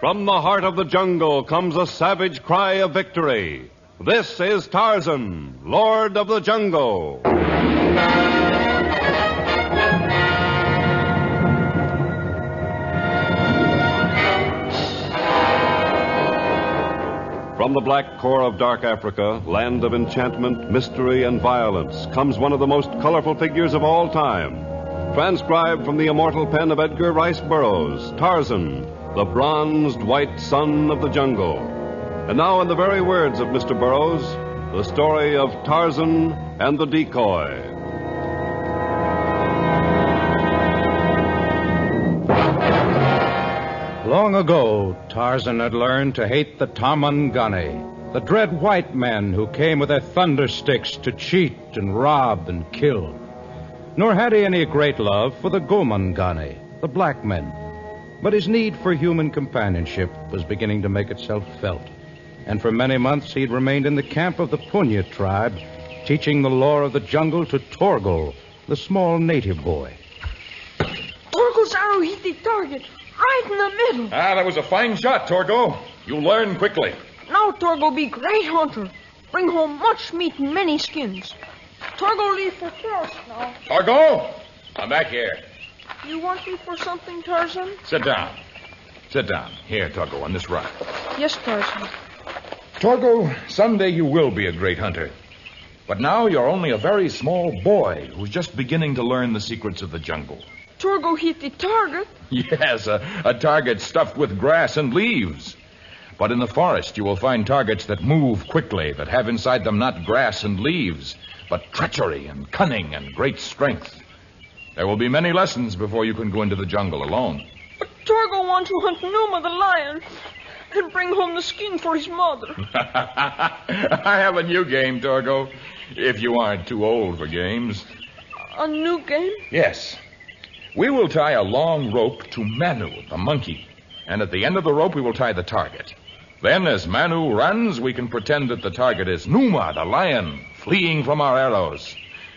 From the heart of the jungle comes a savage cry of victory. This is Tarzan, Lord of the Jungle. From the black core of dark Africa, land of enchantment, mystery, and violence, comes one of the most colorful figures of all time. Transcribed from the immortal pen of Edgar Rice Burroughs, Tarzan, the bronzed white son of the jungle. And now, in the very words of Mr. Burroughs, the story of Tarzan and the Decoy. Long ago, Tarzan had learned to hate the Tamangani, the dread white men who came with their thunder sticks to cheat and rob and kill. Nor had he any great love for the Gumangani, the black men. But his need for human companionship was beginning to make itself felt. And for many months he'd remained in the camp of the Punya tribe, teaching the lore of the jungle to Torgo, the small native boy. Torgo's arrow hit the target, right in the middle. That was a fine shot, Torgo. You learn quickly. Now Torgo be great hunter. Bring home much meat and many skins. Torgo leave for forest now. Torgo, I'm back here. You want me for something, Tarzan? Sit down. Sit down. Here, Torgo, on this rock. Yes, Tarzan. Torgo, someday you will be a great hunter. But now you're only a very small boy who's just beginning to learn the secrets of the jungle. Torgo hit the target? Yes, a target stuffed with grass and leaves. But in the forest, you will find targets that move quickly, that have inside them not grass and leaves, but treachery and cunning and great strength. There will be many lessons before you can go into the jungle alone. But Torgo wants to hunt Numa the lion and bring home the skin for his mother. I have a new game, Torgo, if you aren't too old for games. A new game? Yes. We will tie a long rope to Manu, the monkey, and at the end of the rope we will tie the target. Then, as Manu runs, we can pretend that the target is Numa, the lion, fleeing from our arrows.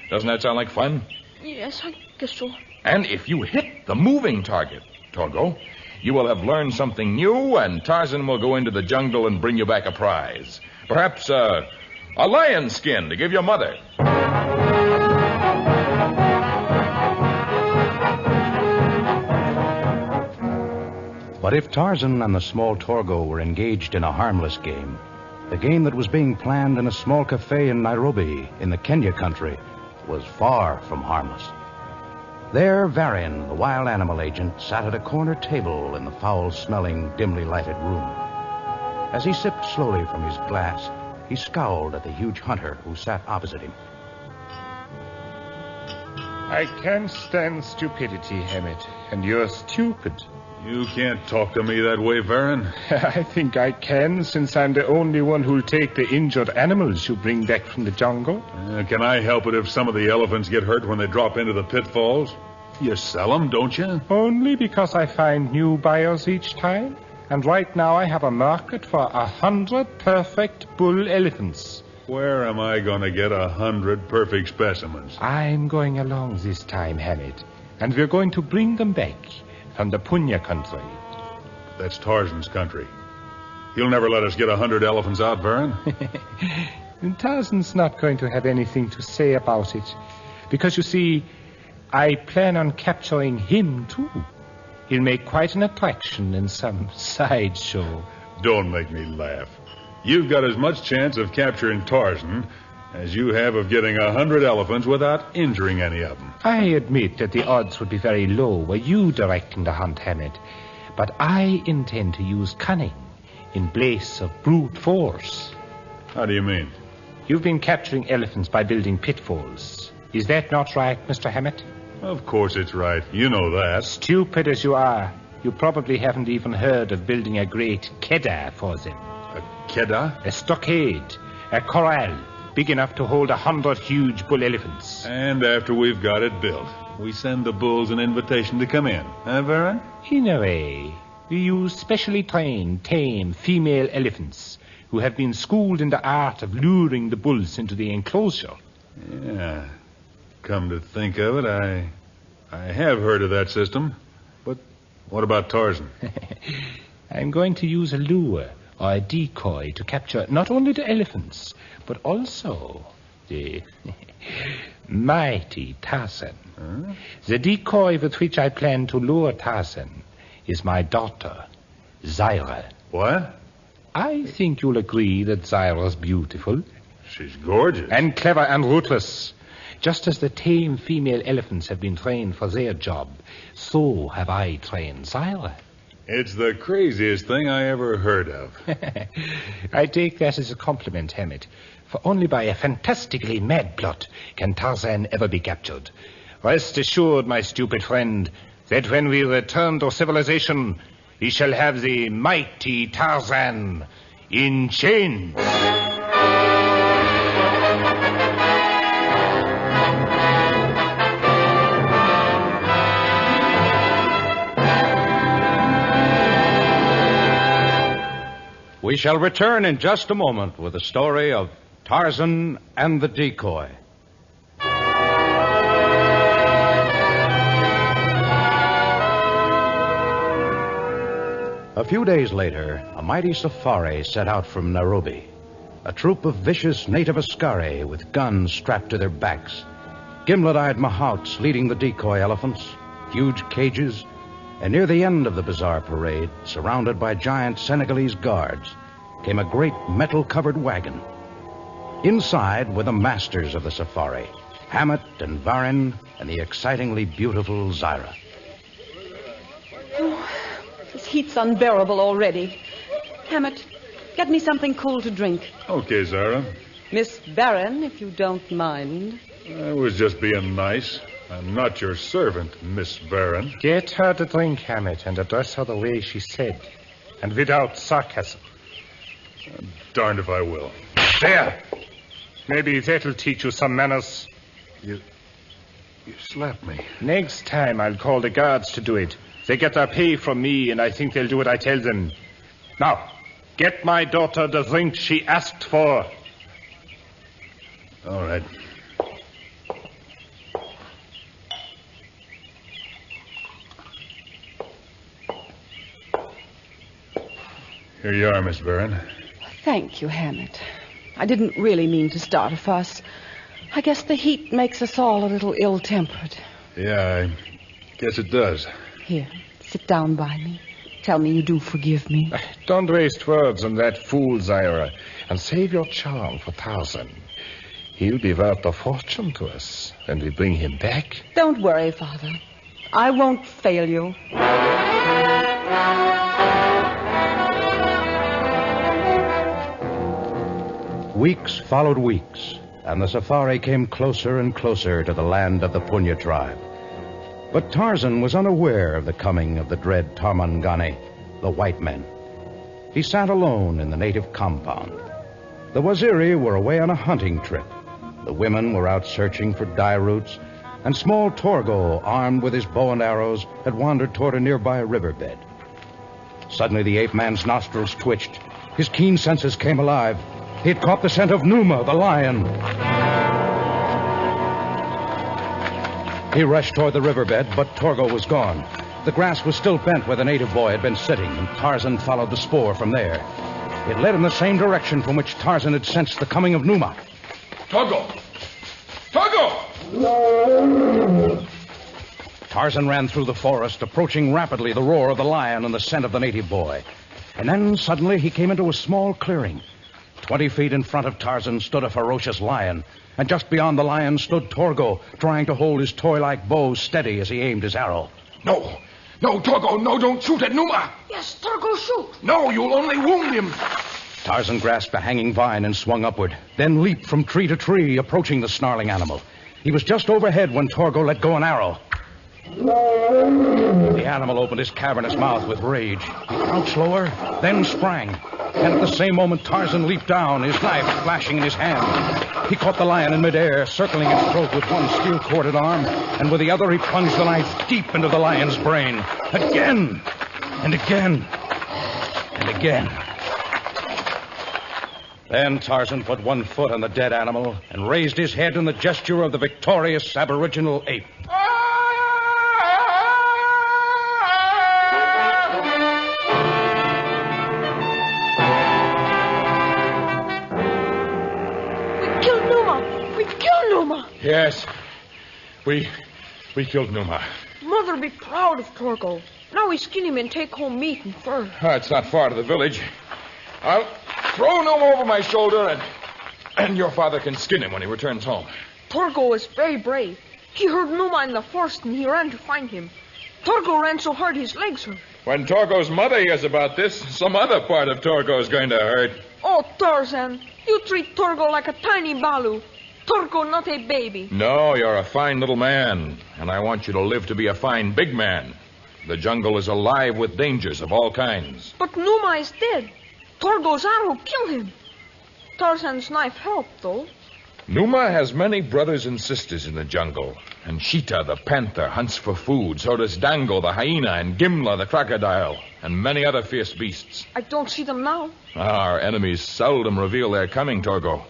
Doesn't that sound like fun? Yes, I guess so. And if you hit the moving target, Torgo, you will have learned something new, and Tarzan will go into the jungle and bring you back a prize. Perhaps a lion skin to give your mother. But if Tarzan and the small Torgo were engaged in a harmless game, the game that was being planned in a small cafe in Nairobi, in the Kenya country, was far from harmless. There, Varian, the wild animal agent, sat at a corner table in the foul-smelling, dimly lighted room. As he sipped slowly from his glass, he scowled at the huge hunter who sat opposite him. I can't stand stupidity, Hammett, and you're stupid. You can't talk to me that way, Varian. I think I can, since I'm the only one who'll take the injured animals you bring back from the jungle. Can I help it if some of the elephants get hurt when they drop into the pitfalls? You sell them, don't you? Only because I find new buyers each time. And right now I have a market for 100 perfect bull elephants. Where am I going to get 100 perfect specimens? I'm going along this time, Hammett. And we're going to bring them back from the Punya country. That's Tarzan's country. He'll never let us get 100 elephants out, Varian. Tarzan's not going to have anything to say about it. Because, you see, I plan on capturing him, too. He'll make quite an attraction in some sideshow. Don't make me laugh. You've got as much chance of capturing Tarzan as you have of getting 100 elephants without injuring any of them. I admit that the odds would be very low were you directing the hunt, Hammett. But I intend to use cunning in place of brute force. How do you mean? You've been capturing elephants by building pitfalls. Is that not right, Mr. Hammett? Of course it's right. You know that. Stupid as you are, you probably haven't even heard of building a great keddah for them. A keddah? A stockade, a corral, big enough to hold 100 huge bull elephants. And after we've got it built, we send the bulls an invitation to come in. Huh, Varian? In a way, we use specially trained, tame female elephants who have been schooled in the art of luring the bulls into the enclosure. Yeah. Come to think of it, I have heard of that system. But what about Tarzan? I'm going to use a lure or a decoy to capture not only the elephants, but also the mighty Tarzan. Huh? The decoy with which I plan to lure Tarzan is my daughter, Zyra. What? I think you'll agree that Zyra's beautiful. She's gorgeous. And clever and ruthless. Just as the tame female elephants have been trained for their job, so have I trained Zyra. It's the craziest thing I ever heard of. I take that as a compliment, Hammett. For only by a fantastically mad plot can Tarzan ever be captured. Rest assured, my stupid friend, that when we return to civilization, we shall have the mighty Tarzan in chains. We shall return in just a moment with the story of Tarzan and the Decoy. A few days later, a mighty safari set out from Nairobi. A troop of vicious native askari with guns strapped to their backs. Gimlet-eyed mahouts leading the decoy elephants, huge cages, and near the end of the bizarre parade, surrounded by giant Senegalese guards, came a great metal-covered wagon. Inside were the masters of the safari, Hammett and Varin, and the excitingly beautiful Zyra. Oh, this heat's unbearable already. Hammett, get me something cool to drink. Okay, Zyra. Miss Varin, if you don't mind. I was just being nice. I'm not your servant, Miss Varin. Get her to drink, Hammett, and address her the way she said, and without sarcasm. Darned if I will. There! Maybe that'll teach you some manners. You slapped me. Next time I'll call the guards to do it. They get their pay from me, and I think they'll do what I tell them. Now, get my daughter the drink she asked for. All right. Here you are, Miss Varin. Thank you, Hammett. I didn't really mean to start a fuss. I guess the heat makes us all a little ill-tempered. Yeah, I guess it does. Here, sit down by me. Tell me you do forgive me. Don't waste words on that fool, Zyra, and save your charm for Tarzan. He'll be worth a fortune to us when we bring him back. Don't worry, Father. I won't fail you. Weeks followed weeks, and the safari came closer and closer to the land of the Punya tribe. But Tarzan was unaware of the coming of the dread Tamangani, the white men. He sat alone in the native compound. The Waziri were away on a hunting trip. The women were out searching for dye roots, and small Torgo, armed with his bow and arrows, had wandered toward a nearby riverbed. Suddenly the ape-man's nostrils twitched. His keen senses came alive. He had caught the scent of Numa, the lion. He rushed toward the riverbed, but Torgo was gone. The grass was still bent where the native boy had been sitting, and Tarzan followed the spoor from there. It led in the same direction from which Tarzan had sensed the coming of Numa. Torgo! Torgo! Tarzan ran through the forest, approaching rapidly the roar of the lion and the scent of the native boy. And then suddenly he came into a small clearing. 20 feet in front of Tarzan stood a ferocious lion, and just beyond the lion stood Torgo, trying to hold his toy-like bow steady as he aimed his arrow. No, Torgo, no, don't shoot at Numa. Yes, Torgo, shoot. No, you'll only wound him. Tarzan grasped a hanging vine and swung upward, then leaped from tree to tree, approaching the snarling animal. He was just overhead when Torgo let go an arrow. The animal opened his cavernous mouth with rage. He crouched lower, then sprang. And at the same moment, Tarzan leaped down, his knife flashing in his hand. He caught the lion in midair, circling its throat with one steel-corded arm, and with the other he plunged the knife deep into the lion's brain. Again, and again, and again. Then Tarzan put one foot on the dead animal and raised his head in the gesture of the victorious aboriginal ape. Yes. We killed Numa. Mother be proud of Torgo. Now we skin him and take home meat and fur. It's not far to the village. I'll throw Numa over my shoulder, and your father can skin him when he returns home. Torgo is very brave. He heard Numa in the forest and he ran to find him. Torgo ran so hard his legs hurt. When Torgo's mother hears about this, some other part of Torgo is going to hurt. Oh, Tarzan, you treat Torgo like a tiny balu. Torgo not a baby. No, you're a fine little man, and I want you to live to be a fine big man. The jungle is alive with dangers of all kinds. But Numa is dead. Torgo's arrow killed him. Tarzan's knife helped, though. Numa has many brothers and sisters in the jungle. And Sheeta, the panther, hunts for food. So does Dango, the hyena, and Gimla, the crocodile, and many other fierce beasts. I don't see them now. Our enemies seldom reveal their coming, Torgo.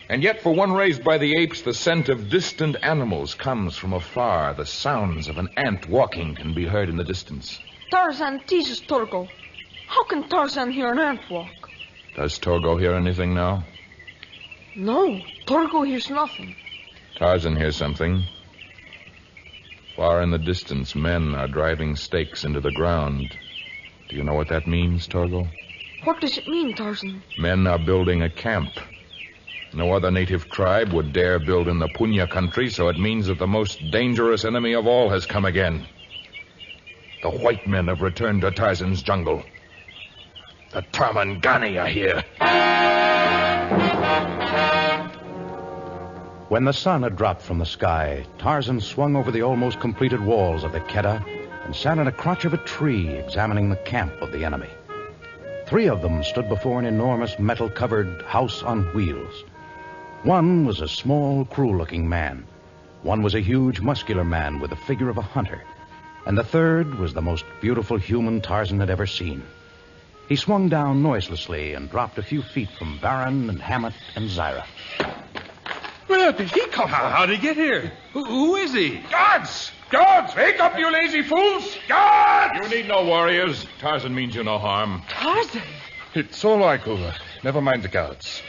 And yet, for one raised by the apes, the scent of distant animals comes from afar. The sounds of an ant walking can be heard in the distance. Tarzan teases Torgo. How can Tarzan hear an ant walk? Does Torgo hear anything now? No, Torgo hears nothing. Tarzan hears something. Far in the distance, men are driving stakes into the ground. Do you know what that means, Torgo? What does it mean, Tarzan? Men are building a camp. No other native tribe would dare build in the Punya country, so it means that the most dangerous enemy of all has come again. The white men have returned to Tarzan's jungle. The Tamangani are here. When the sun had dropped from the sky, Tarzan swung over the almost completed walls of the Keddah and sat in a crotch of a tree examining the camp of the enemy. 3 of them stood before an enormous metal-covered house on wheels. One was a small, cruel-looking man. One was a huge, muscular man with the figure of a hunter. And the third was the most beautiful human Tarzan had ever seen. He swung down noiselessly and dropped a few feet from Baron and Hammett and Zyra. Where did he come from? How did he get here? Who is he? Guards! Guards! Wake up, you lazy fools! Guards! You need no warriors. Tarzan means you no harm. Tarzan? It's all right, Gula. Never mind the guards.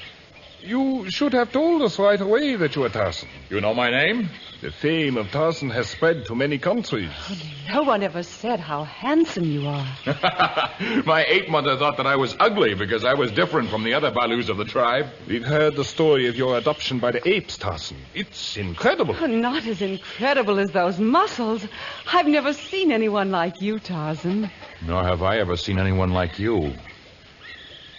You should have told us right away that you are Tarzan. You know my name? The fame of Tarzan has spread to many countries. No one ever said how handsome you are. My ape mother thought that I was ugly because I was different from the other Balus of the tribe. We've heard the story of your adoption by the apes, Tarzan. It's incredible. Not as incredible as those muscles. I've never seen anyone like you, Tarzan. Nor have I ever seen anyone like you.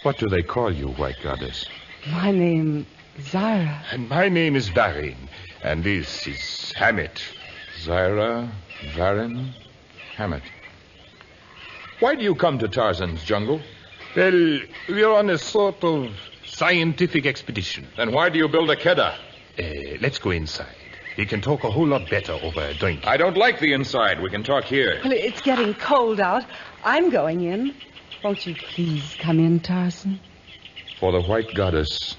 What do they call you, White Goddess? My name is Zyra. And my name is Varin. And this is Hammett. Zyra, Varin, Hammett. Why do you come to Tarzan's jungle? Well, we're on a sort of scientific expedition. Then why do you build a Keddah? Let's go inside. We can talk a whole lot better over a drink. I don't like the inside. We can talk here. Well, it's getting cold out. I'm going in. Won't you please come in, Tarzan? For the White Goddess,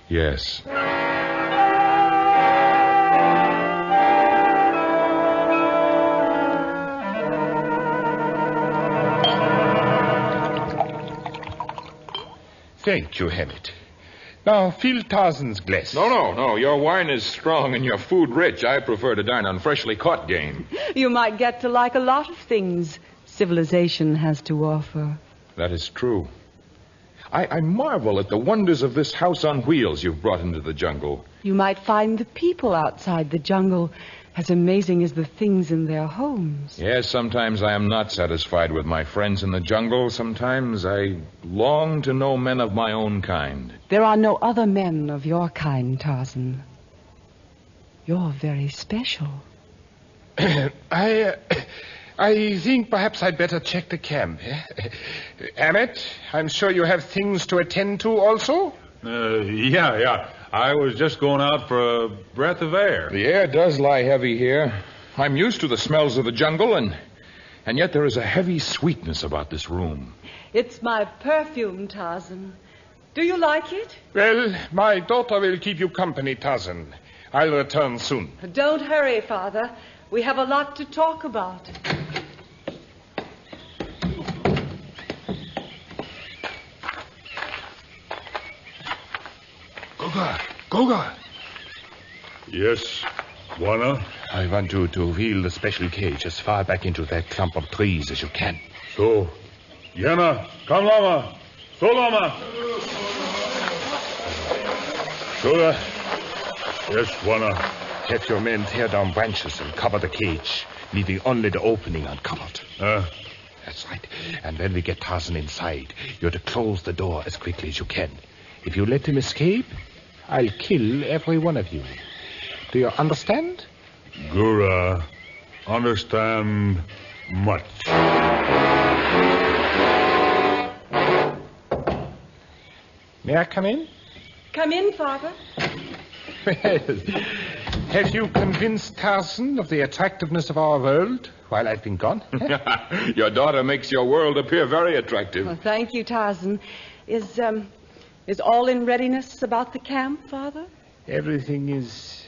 yes. Thank you, Hammett. Now, fill Tarzan's glass. No. Your wine is strong and your food rich. I prefer to dine on freshly caught game. You might get to like a lot of things civilization has to offer. That is true. I marvel at the wonders of this house on wheels you've brought into the jungle. You might find the people outside the jungle as amazing as the things in their homes. Yes, sometimes I am not satisfied with my friends in the jungle. Sometimes I long to know men of my own kind. There are no other men of your kind, Tarzan. You're very special. I think perhaps I'd better check the camp. Hammett, I'm sure you have things to attend to also? Yeah. I was just going out for a breath of air. The air does lie heavy here. I'm used to the smells of the jungle, and yet there is a heavy sweetness about this room. It's my perfume, Tarzan. Do you like it? Well, my daughter will keep you company, Tarzan. I'll return soon. Don't hurry, Father. We have a lot to talk about. Goga! Yes, Bwana. I want you to wheel the special cage as far back into that clump of trees as you can. So, Yana, come Lama. So Lama. Sure. Yes, Bwana. Have your men tear down branches and cover the cage, leaving only the opening uncovered. That's right. And when we get Tarzan inside, you're to close the door as quickly as you can. If you let him escape, I'll kill every one of you. Do you understand? Gura, understand much. May I come in? Come in, Father. Well, have you convinced Tarzan of the attractiveness of our world while I've been gone? Your daughter makes your world appear very attractive. Well, thank you, Tarzan. Is all in readiness about the camp, Father? Everything is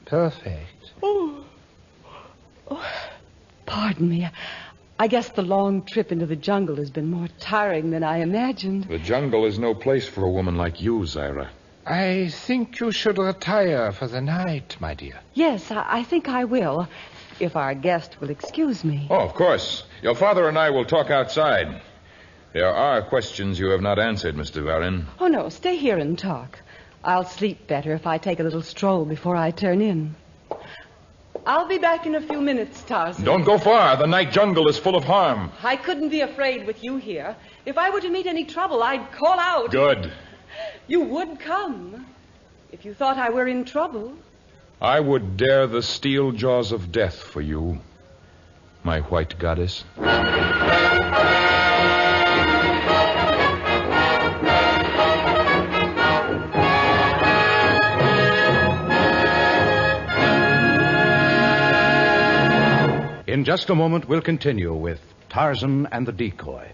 perfect. Oh, pardon me. I guess the long trip into the jungle has been more tiring than I imagined. The jungle is no place for a woman like you, Zyra. I think you should retire for the night, my dear. Yes, I think I will, if our guest will excuse me. Oh, of course. Your father and I will talk outside. There are questions you have not answered, Mr. Varin. Oh, no, stay here and talk. I'll sleep better if I take a little stroll before I turn in. I'll be back in a few minutes, Tarzan. Don't go far. The night jungle is full of harm. I couldn't be afraid with you here. If I were to meet any trouble, I'd call out. Good. You would come if you thought I were in trouble. I would dare the steel jaws of death for you, my white goddess. In just a moment, we'll continue with Tarzan and the Decoy.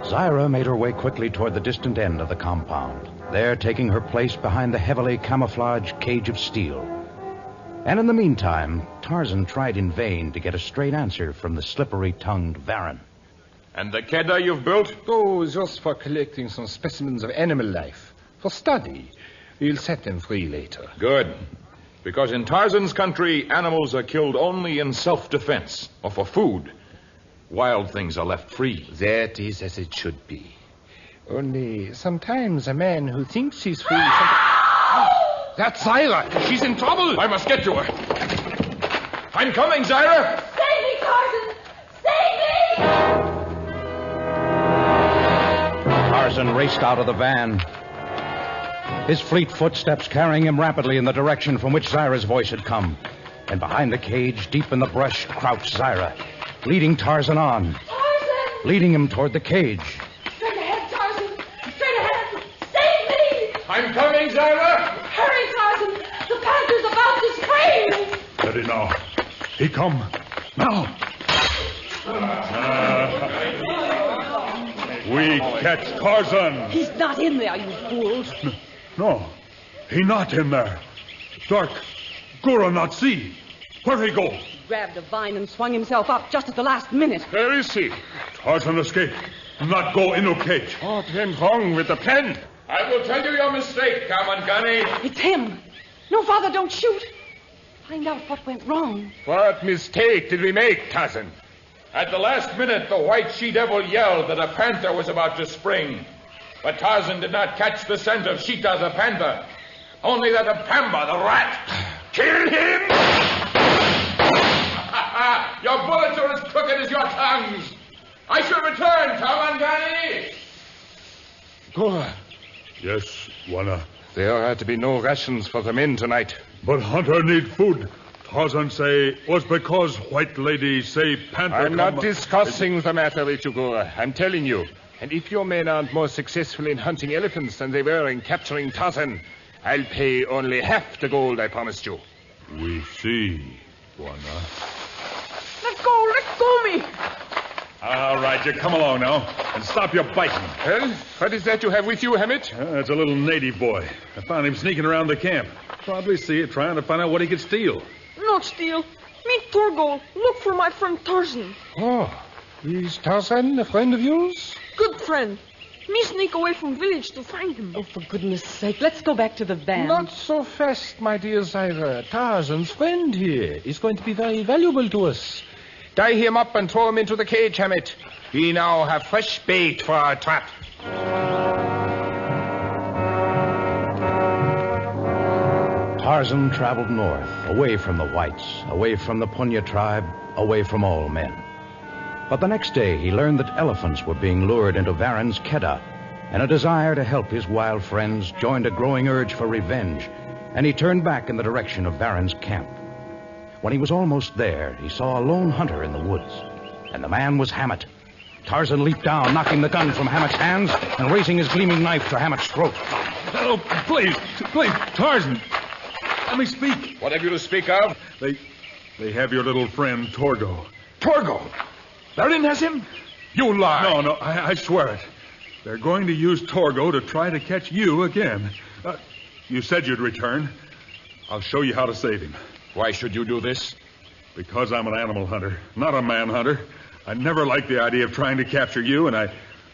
Zyra made her way quickly toward the distant end of the compound, there taking her place behind the heavily camouflaged cage of steel. And in the meantime, Tarzan tried in vain to get a straight answer from the slippery-tongued Varin. And the keddah you've built? Oh, just for collecting some specimens of animal life. For study. We'll set them free later. Good. Because in Tarzan's country, animals are killed only in self-defense or for food. Wild things are left free. That is as it should be. Only sometimes a man who thinks he's free... That's Zyra. She's in trouble. I must get to her. I'm coming, Zyra. Save me, Tarzan! Save me! Tarzan raced out of the van, his fleet footsteps carrying him rapidly in the direction from which Zyra's voice had come. And behind the cage, deep in the brush, crouched Zyra, leading Tarzan on. Tarzan! Leading him toward the cage. Straight ahead, Tarzan! Straight ahead! Save me! I'm coming, Zyra. Hurry, Tarzan! The panther's about to spring! Ready now. He come. Now. We catch Tarzan. He's not in there, you fools. No, he not in there. Dark. Gura not see. Where he go? He grabbed a vine and swung himself up just at the last minute. Where is he? Tarzan escape. Not go in no cage. What went wrong with the pen? I will tell you your mistake, Gumangani. It's him. No, Father, don't shoot. Find out what went wrong. What mistake did we make, Tarzan? At the last minute, the white she-devil yelled that a panther was about to spring. But Tarzan did not catch the scent of Sheeta the panther. Only that of Pamba the rat. Kill him! Your bullets are as crooked as your tongues. I shall return, Tamangani. Gura, Yes, Wana. there are to be no rations for the men tonight. But hunter need food. Tarzan say was because white lady say panther. I'm not come- discussing the matter with you, Gura. I'm telling you. And if your men aren't more successful in hunting elephants than they were in capturing Tarzan, I'll pay only half the gold I promised you. We see, Wana. Let go me! All right, you come along now and stop your biting. Well, what is that you have with you, Hammett? It's a little native boy. I found him sneaking around the camp. Probably see it, trying to find out what he could steal. Not steal. Meet Torgo. Look for my friend Tarzan. Oh, Is Tarzan a friend of yours? Good friend. Me sneak away from village to find him. Oh, for goodness sake, let's go back to the van. Not so fast, my dear Zyra. Tarzan's friend here is going to be very valuable to us. Tie him up and throw him into the cage, Hammett. We now have fresh bait for our trap. Tarzan traveled north, away from the whites, away from the Punya tribe, away from all men. But the next day he learned that elephants were being lured into Varen's Keddah, and a desire to help his wild friends joined a growing urge for revenge, and he turned back in the direction of Varen's camp. When he was almost there, he saw a lone hunter in the woods, and the man was Hammett. Tarzan leaped down, knocking the gun from Hammett's hands and raising his gleaming knife to Hammett's throat. Oh, please, Tarzan. Let me speak. What have you to speak of? They have your little friend, Torgo. Torgo! Varin has him? You lie. No, I swear it. They're going to use Torgo to try to catch you again. You said you'd return. I'll show you how to save him. Why should you do this? Because I'm an animal hunter, not a man hunter. I never liked the idea of trying to capture you, and